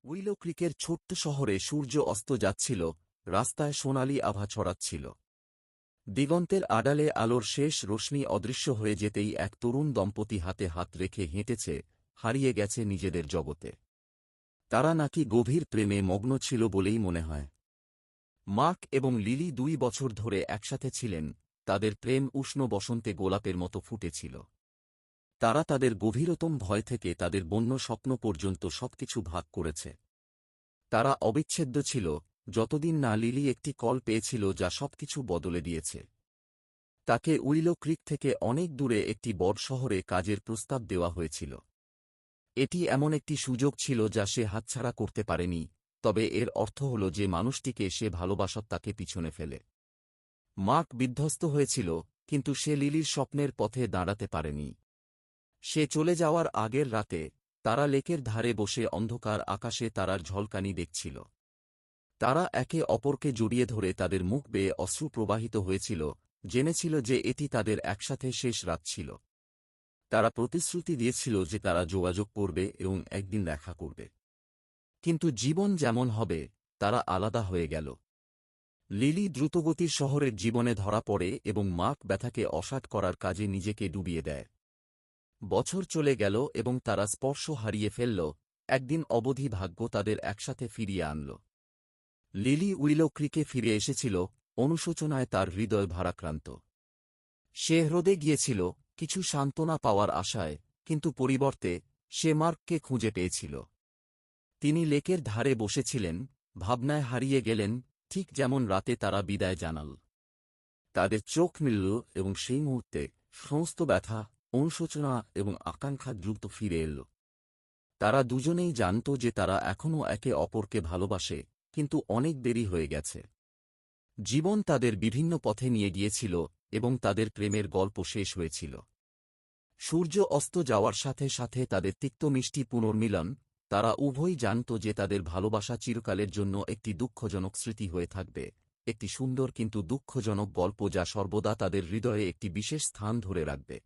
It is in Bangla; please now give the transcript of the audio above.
উইলো ক্রিকের ছোট্ট শহরে সূর্য অস্ত যাচ্ছিল, রাস্তায় সোনালি আভা ছড়াচ্ছিল। দিগন্তের আড়ালে আলোর শেষ রোশনি অদৃশ্য হয়ে যেতেই এক তরুণ দম্পতি হাতে হাত রেখে হেঁটেছে, হারিয়ে গেছে নিজেদের জগতে। তারা নাকি গভীর প্রেমে মগ্ন ছিল বলেই মনে হয়। মার্ক এবং লিলি 2 বছর ধরে একসাথে ছিলেন, তাদের প্রেম উষ্ণ বসন্তে গোলাপের মতো ফুটেছিল। তারা তাদের গভীরতম ভয় থেকে তাদের বন্য স্বপ্ন পর্যন্ত সবকিছু ভাগ করেছে। তারা অবিচ্ছেদ্য ছিল, যতদিন না লিলি একটি কল পেয়েছিল যা সবকিছু বদলে দিয়েছে। তাকে উইলো ক্রিক থেকে অনেক দূরে একটি বড় শহরে কাজের প্রস্তাব দেওয়া হয়েছিল। এটি এমন একটি সুযোগ ছিল যা সে হাতছাড়া করতে পারেনি, তবে এর অর্থ হল যে মানুষটিকে সে ভালোবাসত তাকে পিছনে ফেলে। মার্ক বিধ্বস্ত হয়েছিল, কিন্তু সে লিলির স্বপ্নের পথে দাঁড়াতে পারেনি। সে চলে যাওয়ার আগের রাতে তারা লেকের ধারে বসে অন্ধকার আকাশে তারার ঝলকানি দেখছিল। তারা একে অপরকে জড়িয়ে ধরে তাদের মুখ বেয়ে অশ্রু প্রবাহিত হয়েছিল, জেনেছিল যে এটি তাদের একসাথে শেষ রাত ছিল। তারা প্রতিশ্রুতি দিয়েছিল যে তারা যোগাযোগ করবে এবং একদিন দেখা করবে। কিন্তু জীবন যেমন হবে, তারা আলাদা হয়ে গেল। লিলি দ্রুতগতির শহরের জীবনে ধরা পড়ে এবং মার্ক ব্যথাকে অসাড় করার কাজে নিজেকে ডুবিয়ে দেয়। বছর চলে গেল এবং তারা স্পর্শ হারিয়ে ফেলল, একদিন অবধি ভাগ্য তাদের একসাথে ফিরিয়ে আনল। লিলি উইলো ক্রিকে ফিরে এসেছিল, অনুশোচনায় তার হৃদয় ভারাক্রান্ত। সে হ্রদে গিয়েছিল, কিছু সান্ত্বনা পাওয়ার আশায়, কিন্তু পরিবর্তে সে মার্ককে খুঁজে পেয়েছিল। তিনি লেকের ধারে বসেছিলেন, ভাবনায় হারিয়ে গেলেন, ঠিক যেমন রাতে তারা বিদায় জানাল। তাদের চোখ মিলল এবং সেই মুহূর্তে সমস্ত ব্যথা, অনুশোচনা এবং আকাঙ্ক্ষা দ্রুত ফিরে এল। তারা দুজনেই জানত যে তারা এখনও একে অপরকে ভালোবাসে, কিন্তু অনেক দেরি হয়ে গেছে। জীবন তাদের বিভিন্ন পথে নিয়ে গিয়েছিল এবং তাদের প্রেমের গল্প শেষ হয়েছিল। সূর্য অস্ত যাওয়ার সাথে সাথে তাদের তিক্ত মিষ্টি পুনর্মিলন। তারা উভয়ই জানত যে তাদের ভালোবাসা চিরকালের জন্য একটি দুঃখজনক স্মৃতি হয়ে থাকবে, একটি সুন্দর কিন্তু দুঃখজনক গল্প যা সর্বদা তাদের হৃদয়ে একটি বিশেষ স্থান ধরে রাখবে।